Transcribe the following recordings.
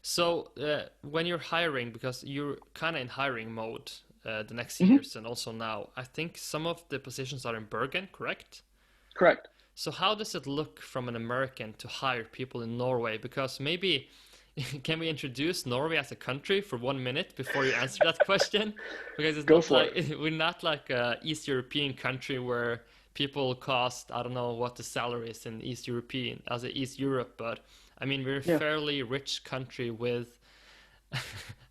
So when you're hiring, because you're kind of in hiring mode the next Hmm. years and also now, I think some of the positions are in Bergen, correct? Correct. So how does it look from an American to hire people in Norway? Because maybe can we introduce Norway as a country for 1 minute before you answer that question? Because it's Go not for like it. we're not like a East European country where people cost, I don't know what the salary is in East European as a East Europe, but I mean we're a Yeah. fairly rich country with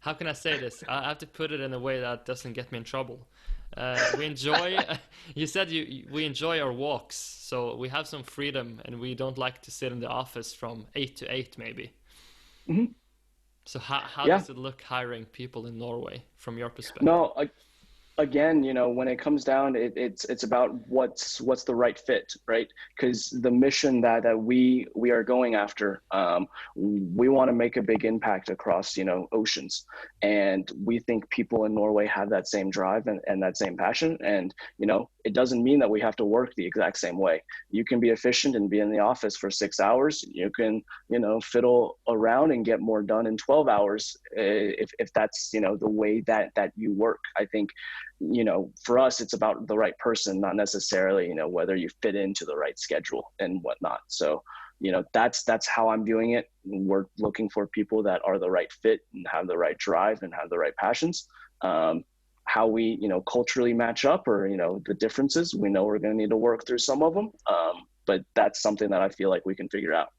how can I say this? I have to put it in a way that doesn't get me in trouble. We enjoy, you said we enjoy our walks, so we have some freedom and we don't like to sit in the office from 8 to 8 maybe. Hmm. So how Yeah. does it look hiring people in Norway from your perspective? No, again, when it comes down, it's about what's the right fit, right? Because the mission that we are going after, we want to make a big impact across oceans, and we think people in Norway have that same drive and that same passion. And it doesn't mean that we have to work the exact same way. You can be efficient and be in the office for 6 hours. You can fiddle around and get more done in 12 hours, if that's the way that you work. I think for us, it's about the right person, not necessarily, whether you fit into the right schedule and whatnot. So, that's how I'm viewing it. We're looking for people that are the right fit and have the right drive and have the right passions. How we, culturally match up, or, the differences, we know we're going to need to work through some of them. But that's something that I feel like we can figure out.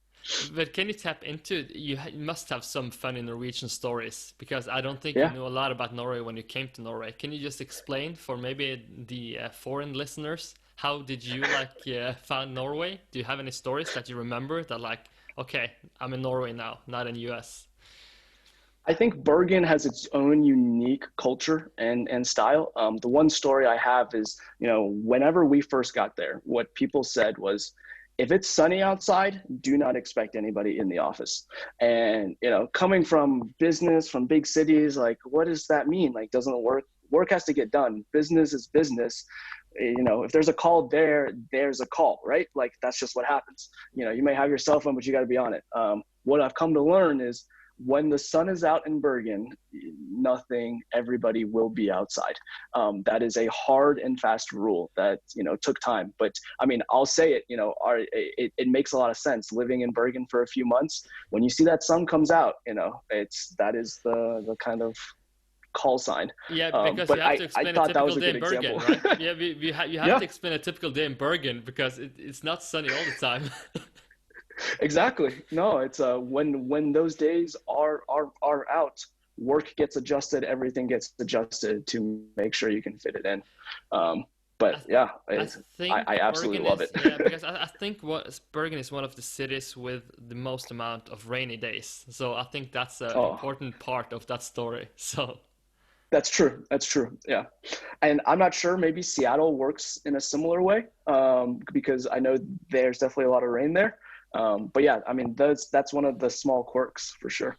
But can you tap into, you must have some funny Norwegian stories because I don't think you Yeah. knew a lot about Norway when you came to Norway. Can you just explain for maybe the foreign listeners, how did you like found Norway? Do you have any stories that you remember that like, okay, I'm in Norway now, not in US? I think Bergen has its own unique culture and style. The one story I have is, whenever we first got there, what people said was, if it's sunny outside, do not expect anybody in the office. And, coming from business, from big cities, like, what does that mean? Like, doesn't work has to get done. Business is business. If there's a call there, there's a call, right? Like, that's just what happens. You may have your cell phone, but you got to be on it. What I've come to learn is, when the sun is out in Bergen, everybody will be outside. That is a hard and fast rule that, took time. But I mean, I'll say it, it makes a lot of sense living in Bergen for a few months. When you see that sun comes out, that is the kind of call sign. Yeah, because you But have I, to I explain a thought that typical was a day good in Bergen, example. right? Yeah, you have Yeah, to explain a typical day in Bergen because it's not sunny all the time. exactly. No, it's when those days are out, work gets adjusted, everything gets adjusted to make sure you can fit it in. I, But yeah, I I think absolutely Bergen love it. is, yeah, because I think what Bergen is one of the cities with the most amount of rainy days. So I think that's an Oh, important part of that story. So that's true. That's true. Yeah. And I'm not sure, maybe Seattle works in a similar way, because I know there's definitely a lot of rain there. But yeah, I mean, that's one of the small quirks for sure.